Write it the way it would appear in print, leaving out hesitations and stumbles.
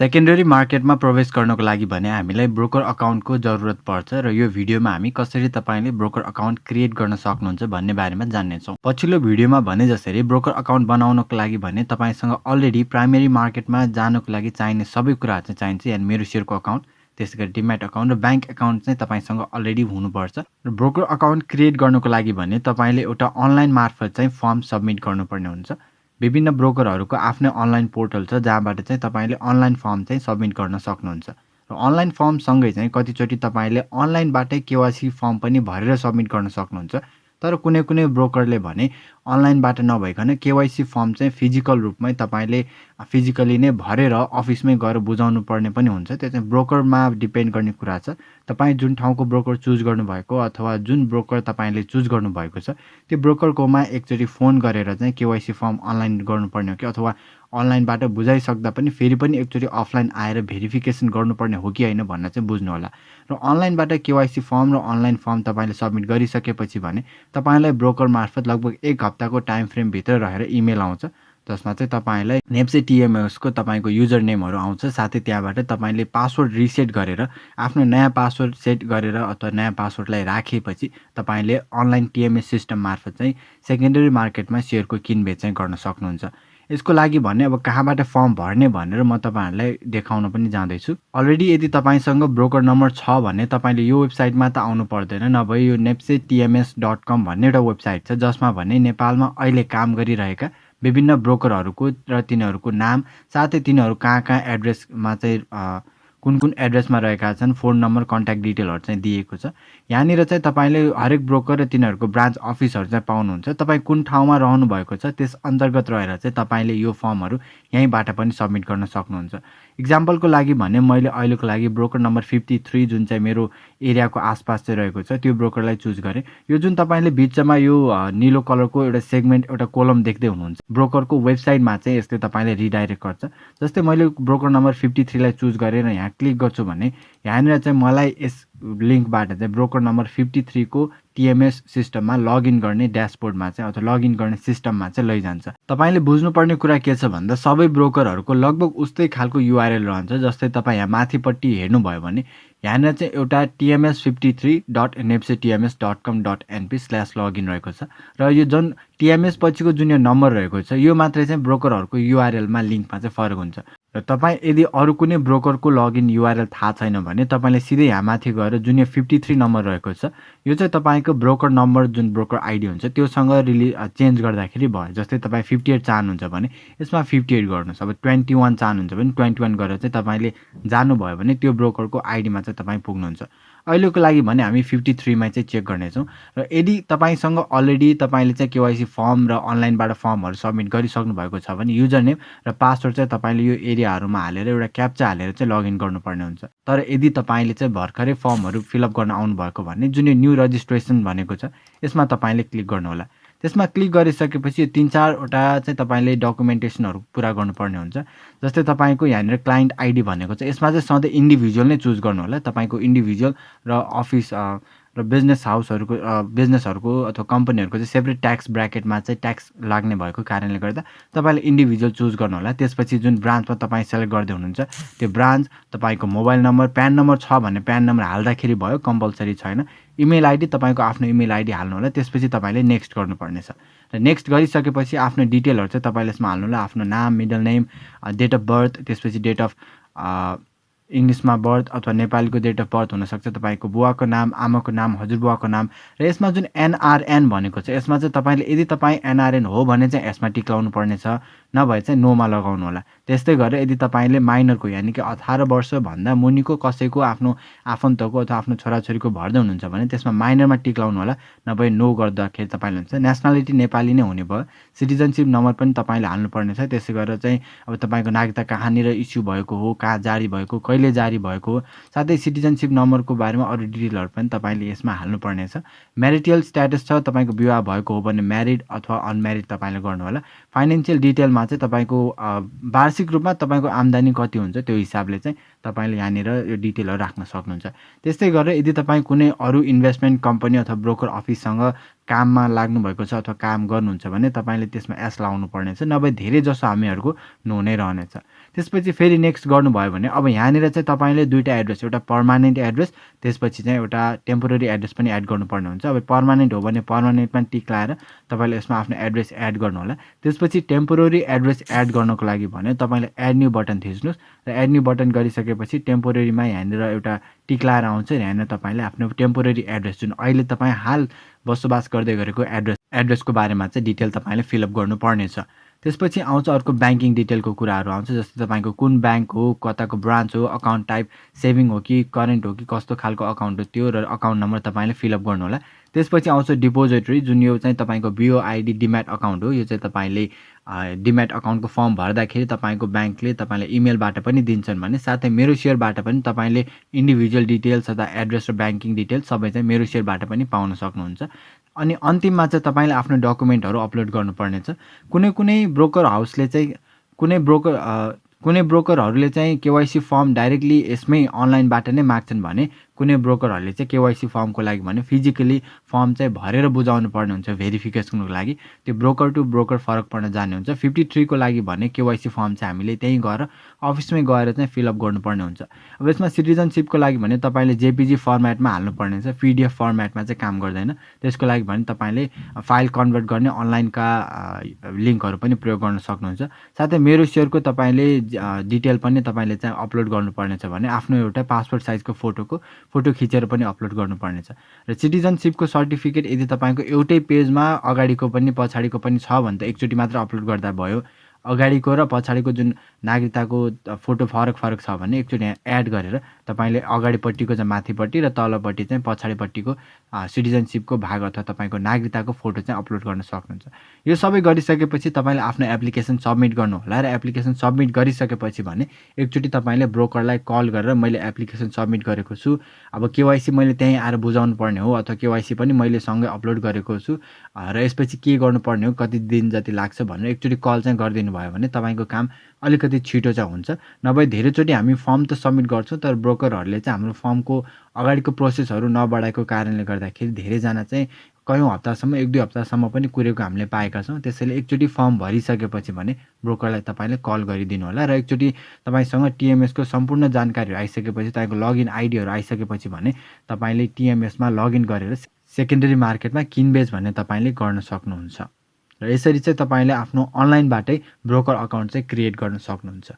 Secondary मार्केटमा प्रवेश गर्नको लागि भने हामीलाई ब्रोकर अकाउन्टको जरुरत पर्छ र यो भिडियोमा हामी कसरी तपाईले ब्रोकर अकाउन्ट क्रिएट गर्न सक्नुहुन्छ भन्ने बारेमा जान्नेछौँ। पछिल्लो भिडियोमा भने जसरी ब्रोकर अकाउन्ट बनाउनको लागि भने तपाईसँग अलरेडी प्राइमेरी मार्केटमा जानको लागि चाहिने सबै कुराहरू चाहिँ चाहिन्छ। यानी मेरो सेयरको अकाउन्ट, त्यसैगरी डिम्याट अकाउन्ट र ब्याङ्क अकाउन्ट चाहिँ तपाईसँग अलरेडी हुनुपर्छ। र ब्रोकर अकाउन्ट क्रिएट गर्नको लागि भने तपाईले एउटा अनलाइन मार्फत चाहिँ फर्म सबमिट गर्नुपर्ने हुन्छ। विभिन्न ब्रोकरहरूको आफ्नै अनलाइन पोर्टल छ जहाँबाट चाहिँ तपाईले अनलाइन फर्म चाहिँ सबमिट गर्न सक्नुहुन्छ। र अनलाइन फर्म सँगै चाहिँ कतिचोटि तपाईले अनलाइनबाटै केवाइसी फर्म पनि भरेर सबमिट गर्न सक्नुहुन्छ। तर कुनै कुनै ब्रोकरले भने अनलाइनबाट नभइकन केवाइसी फर्म चाहिँ फिजिकल रूपमै तपाईले फिजिकली नै भरेर अफिसमै गएर बुझाउनु पर्ने पनि हुन्छ। त्यो चाहिँ ब्रोकरमा डिपेन्ड गर्ने कुरा छ। तपाईँ जुन ठाउँको ब्रोकर चुज गर्नुभएको अथवा जुन ब्रोकर तपाईले चुज गर्नुभएको छ त्यो ब्रोकरकोमा एकचोटि फोन गरेर चाहिँ केवाइसी फर्म अनलाइन गर्नुपर्ने हो कि अथवा अनलाइनबाट बुझाइसक्दा पनि फेरि पनि एकचोटि अफलाइन आएर भेरिफिकेसन गर्नुपर्ने हो कि होइन भन्न चाहिँ बुझ्नु होला। र अनलाइनबाट केवाइसी फर्म र अनलाइन फर्म तपाईले सबमिट गरिसकेपछि भने तपाईलाई ब्रोकर मार्फत लगभग 1 हप्ताको टाइम फ्रेम भित्र रहेर इमेल आउँछ जसमा चाहिँ तपाईलाई नेप्से टिएमएस को तपाईको युजर नेमहरु आउँछ। साथै त्यहाँबाट तपाईले पासवर्ड रिसेट गरेर आफ्नो नयाँ पासवर्ड सेट गरेर अथवा नयाँ पासवर्डलाई राखेपछि तपाईले अनलाइन टिएमएस सिस्टम मार्फत चाहिँ सेकेन्डरी मार्केटमा सेयरको किनबेच चाहिँ गर्न सक्नुहुन्छ। यसको लागि भने अब कहाँबाट फर्म भर्ने भनेर म तपाईहरुलाई देखाउन पनि जाँदैछु। अलरेडी यदि तपाईसँग ब्रोकर नम्बर छ भने तपाईले यो वेबसाइटमा त आउनु पर्दैन, नभए यो nepsetms.com भन्ने एउटा वेबसाइट छ जसमा भने नेपालमा अहिले काम गरिरहेका विभिन्न ब्रोकरहरूको र तिनीहरूको नाम साथै तिनीहरू कहाँ एड्रेसमा चाहिँ कुन कुन एड्रेसमा रहेका छन्, फोन नम्बर, कन्ट्याक्ट डिटेलहरु चाहिँ दिएको छ। यहाँनिर चाहिँ तपाईले हरेक ब्रोकर र तिनीहरूको ब्रान्च अफिसहरु चाहिँ पाउनुहुन्छ। तपाई कुन ठाउँमा रहनु भएको छ त्यस अन्तर्गत रहेर चाहिँ तपाईले यो फर्महरु यहीँबाट पनि सबमिट गर्न सक्नुहुन्छ। एक्जाम्पलको लागि भने मैले अहिलेको लागि ब्रोकर नम्बर 53 जुन चाहिँ मेरो एरियाको आसपास चाहिँ रहेको छ त्यो ब्रोकरलाई चुज गरे। यो जुन तपाईले बीचमा यो नीलो कलरको एउटा सेगमेन्ट एउटा कोलम देख्दै हुनुहुन्छ, ब्रोकरको वेबसाइटमा चाहिँ यसले तपाईलाई रिडाइरेक्ट गर्छ। जस्तै मैले ब्रोकर नम्बर 53 लाई चुज गरेर यहाँ क्लिक गर्छु भने यहाँनिर चाहिँ मलाई यस लिंकबाट चाहिँ ब्रोकर नम्बर 53 को टिएमएस सिस्टममा लगइन गर्ने ड्याशबोर्डमा चाहिँ अथवा लगइन गर्ने सिस्टममा चाहिँ लैजान्छ। तपाईले बुझ्नुपर्ने कुरा के छ भन्दा सबै ब्रोकरहरूको लगभग उस्तै खालको युआरएल रहन्छ। जस्तै तपाई यहाँ माथिपट्टि हेर्नुभयो भने यहाँनिर चाहिँ एउटा tms53.nepsetms.com.np/login रहेको छ र यो जुन टिएमएस पछिको जुन यो नम्बर रहेको छ यो मात्रै चाहिँ ब्रोकरहरूको युआरएलमा लिंकमा चाहिँ फरक हुन्छ। र तपाई यदि अरु कुनै ब्रोकरको लगइन युआरएल थाहा छैन भने तपाईले सिधै यहाँ माथि गएर जुन यो 53 नम्बर रहेको छ यो चाहिँ तपाईको ब्रोकर नम्बर जुन ब्रोकर आइडी हुन्छ त्योसँग चेन्ज गर्दाखेरि भयो। जस्तै तपाई 58 चाहनुहुन्छ भने यसमा 58 गर्नुस्। अब 21 चाहनुहुन्छ भने 21 गरेर चाहिँ तपाईले जानुभयो भने त्यो ब्रोकरको आइडीमा चाहिँ तपाई पुग्नुहुन्छ। अहिलेको लागि भने हामी 53 मा चाहिँ चेक गर्नेछौँ। र यदि तपाईसँग अलरेडी तपाईले चाहिँ केवाइसी फर्म र अनलाइनबाट फर्महरु सबमिट गरिसक्नु भएको छ भने युजर नेम र पासवर्ड चाहिँ तपाईले यो एरियाहरुमा हालेर एउटा क्याप्चा हालेर चाहिँ लगइन गर्नुपर्ने हुन्छ। तर यदि तपाईले चाहिँ भर्खरै फर्महरु फिलअप गर्न आउनु भएको भने जुन यो न्यू रजिस्ट्रेसन भनेको छ यसमा तपाईले क्लिक गर्नु होला। त्यसमा क्लिक गरिसकेपछि 3-4 वटा चाहिँ तपाईले डकुमेन्टेसनहरु पूरा गर्नुपर्ने हुन्छ। जस्तै तपाईको यहाँनिर क्लाइन्ट आइडी भनेको छ यसमा चाहिँ सधैं इन्डिभिजुअल नै चुज गर्नु होला। तपाईको इन्डिभिजुअल र अफिस र बिजनेस हाउसहरुको बिजनेसहरुको अथवा कम्पनीहरुको चाहिँ सेपरेट ट्याक्स ब्र्याकेटमा चाहिँ ट्याक्स लाग्ने भएको कारणले गर्दा तपाईले इन्डिभिजुअल चुज गर्नु होला। त्यसपछि जुन ब्रान्चमा तपाई सेलेक्ट गर्दै हुनुहुन्छ त्यो ब्रान्च, तपाईको मोबाइल नम्बर, प्यान नम्बर छ भने प्यान नम्बर हाल्दाखेरि भयो, कम्पल्सरी छैन। इमेल आइडी तपाईको आफ्नो इमेल आइडी हाल्नु होला। त्यसपछि तपाईले नेक्स्ट गर्नुपर्ने छ। र नेक्स्ट गरिसकेपछि आफ्नो डिटेलहरु चाहिँ तपाईले यसमा हाल्नु होला। आफ्नो नाम, middle name, date of birth, त्यसपछि डेट अफ इंग्लिशमा बर्थ अथवा नेपालीको डेट अफ बर्थ हुन सक्छ, तपाईको बुवाको नाम, आमाको नाम, हजुरबुवाको नाम। र यसमा जुन एनआरएन भनेको छ यसमा चाहिँ तपाईले यदि तपाई एनआरएन हो भने चाहिँ यसमा टिक लाउनु पर्ने छ, नभए चाहिँ नोमा लगाउनु होला। त्यस्तै गरेर यदि तपाईले माइनरको यानी कि 18 वर्ष भन्दा मुनिको कसैको आफ्नो आफन्तको अथवा आफ्नो छोराछोरीको भर्दै हुनुहुन्छ भने त्यसमा माइनरमा टिक लाउनु होला, नभए नो गर्दाखेरि तपाईले हुन्छ। नेशनलिटी नेपाली नै हुने भयो। सिटिजनशिप नम्बर पनि तपाईले हाल्नु पर्ने छ। त्यसै गरेर चाहिँ अब तपाईको नागरिकता कहाँनिर इस्यु भएको हो, कहाँ जारी भएको, कहिले जारी भएको हो, साथै सिटिजनशिप नम्बरको बारेमा अरु डिटेलहरु पनि तपाईले यसमा हाल्नु पर्ने छ। म्यारिटल स्ट्याटस छ, तपाईको विवाह भएको हो भने म्यारिड अथवा अनम्यारिड तपाईले गर्नु होला। फाइनान्शियल डिटेलमा चाहिँ तपाईको वार्षिक रूपमा तपाईको आम्दानी कति हुन्छ त्यो हिसाबले चाहिँ तपाईले यहाँनिर यो डिटेलहरु राख्न सक्नुहुन्छ। त्यस्तै गरेर यदि तपाई कुनै अरु इन्भेस्टमेन्ट कम्पनी अथवा ब्रोकर अफिससँग काममा लाग्नुभएको छ अथवा काम गर्नुहुन्छ भने तपाईँले त्यसमा एस लाउनु पर्नेछ, नभए धेरै जसो हामीहरूको नो नै रहनेछ। त्यसपछि फेरि नेक्स्ट गर्नुभयो भने अब यहाँनिर चाहिँ तपाईँले दुईवटा एड्रेस, एउटा पर्मानेन्ट एड्रेस, त्यसपछि चाहिँ एउटा टेम्पोररी एड्रेस पनि एड गर्नुपर्ने हुन्छ। अब पर्मानेन्ट हो भने पर्मानेन्टमा टिक लाएर तपाईँले यसमा आफ्नो एड्रेस एड गर्नु होला। त्यसपछि टेम्पोररी एड्रेस एड गर्नको लागि भने तपाईँले एड न्यू बटन थिच्नुहोस् र एड न्यू बटन गरिसकेपछि टेम्पोररीमा यहाँनिर एउटा टिक लाएर आउँछ। यहाँनिर तपाईँले आफ्नो टेम्पोररी एड्रेस जुन अहिले तपाईँ हाल बसोबास गर्दै गरेको एड्रेसको बारेमा चाहिँ डिटेल तपाईँले फिलअप गर्नुपर्नेछ। त्यसपछि आउँछ अर्को ब्याङ्किङ डिटेलको कुराहरू आउँछ, जस्तै तपाईँको कुन ब्याङ्क हो, कताको ब्रान्च हो, अकाउन्ट टाइप सेभिङ हो कि करेन्ट हो कि कस्तो खालको अकाउन्ट हो त्यो, र अकाउन्ट नम्बर तपाईँले फिलअप गर्नु होला। त्यसपछि आउँछ डिपोजिटरी, जुन यो चाहिँ तपाईँको बिओआइडी डिम्याट अकाउन्ट हो। यो चाहिँ तपाईँले डिम्याट अकाउन्टको फर्म भर्दाखेरि तपाईँको ब्याङ्कले तपाईँलाई इमेलबाट पनि दिन्छन् भने, साथै मेरो सेयरबाट पनि तपाईँले इन्डिभिजुअल डिटेल्स अथवा एड्रेस र ब्याङ्किङ डिटेल्स सबै चाहिँ मेरो सेयरबाट पनि पाउन सक्नुहुन्छ। अनि अन्तिममा चाहिँ तपाईँले आफ्नो डकुमेन्टहरू अपलोड गर्नुपर्नेछ। कुनै ब्रोकर हाउसले चाहिँ कुनै ब्रोकरहरूले चाहिँ केवाइसी फर्म डाइरेक्टली यसमै अनलाइनबाट नै माग्छन् भने, कुनै ब्रोकरहरूले चाहिँ केवाइसी फर्मको लागि भने फिजिकली फर्म चाहिँ भरेर बुझाउनु पर्ने हुन्छ भेरिफिकेसनको लागि। त्यो ब्रोकर टु ब्रोकर फरक पर्न जाने हुन्छ। 53 को लागि भने केवाइसी फर्म चाहिँ हामीले त्यहीँ गएर अफिसमै गएर चाहिँ फिलअप गर्नुपर्ने हुन्छ। अब यसमा सिटिजनसिपको लागि भने तपाईँले जेपीजी फर्मेटमा हाल्नुपर्ने हुन्छ, पीडीएफ फर्मेटमा चाहिँ काम गर्दैन। त्यसको लागि भने तपाईँले फाइल कन्भर्ट गर्ने अनलाइनका लिङ्कहरू पनि प्रयोग गर्न सक्नुहुन्छ। साथै मेरो सेयरको तपाईँले डिटेल पनि तपाईँले चाहिँ अपलोड गर्नुपर्नेछ भने आफ्नो एउटा पासपोर्ट साइजको फोटो खिचेर पनि अपलोड गर्नुपर्नेछ। र सिटिजनसिपको सर्टिफिकेट यदि तपाईँको एउटै पेजमा अगाडिको पनि पछाडिको पनि छ भने त एकचोटि मात्र अपलोड गर्दा भयो। अगाडिको र पछाडिको जुन नागरिकताको फोटो फरक छ भने एकचोटि यहाँ एड गरेर तपाईँले अगाडिपट्टिको चाहिँ माथिपट्टि र तलपट्टि चाहिँ पछाडिपट्टिको सिटिजनसिपको भाग अथवा तपाईँको नागरिकताको फोटो चाहिँ अपलोड गर्न सक्नुहुन्छ। यो सबै गरिसकेपछि तपाईँले आफ्नो एप्लिकेसन सबमिट गर्नु होला र एप्लिकेसन सबमिट गरिसकेपछि भने एकचोटि तपाईँले ब्रोकरलाई कल गरेर मैले एप्लिकेसन सबमिट गरेको छु, अब केवाइसी मैले त्यहीँ आएर बुझाउनु पर्ने हो अथवा केवाइसी पनि मैले सँगै अपलोड गरेको छु र यसपछि के गर्नुपर्ने हो, कति दिन जति लाग्छ भनेर एकचोटि कल चाहिँ गरिदिनु भयो भने तपाईँको काम अलिकति छिटो चाहिँ हुन्छ। नभए धेरैचोटि हामी फर्म त सबमिट गर्छौँ तर ब्रोकरहरूले चाहिँ हाम्रो फर्मको अगाडिको प्रोसेसहरू नबढाएको कारणले गर्दाखेरि धेरैजना चाहिँ कयौँ हप्तासम्म 1-2 हप्तासम्म पनि कुरेको हामीले पाएका छौँ। त्यसैले एकचोटि फर्म भरिसकेपछि भने ब्रोकरलाई तपाईँले कल गरिदिनु होला र एकचोटि तपाईँसँग टिएमएसको सम्पूर्ण जानकारीहरू आइसकेपछि, तपाईँको लगइन आइडीहरू आइसकेपछि भने तपाईँले टिएमएसमा लगइन गरेर सेकेन्डरी मार्केटमा किनबेच भन्ने तपाईँले गर्न सक्नुहुन्छ। र यसरी चाहिँ तपाईँले आफ्नो अनलाइनबाटै ब्रोकर अकाउन्ट चाहिँ क्रिएट गर्न सक्नुहुन्छ।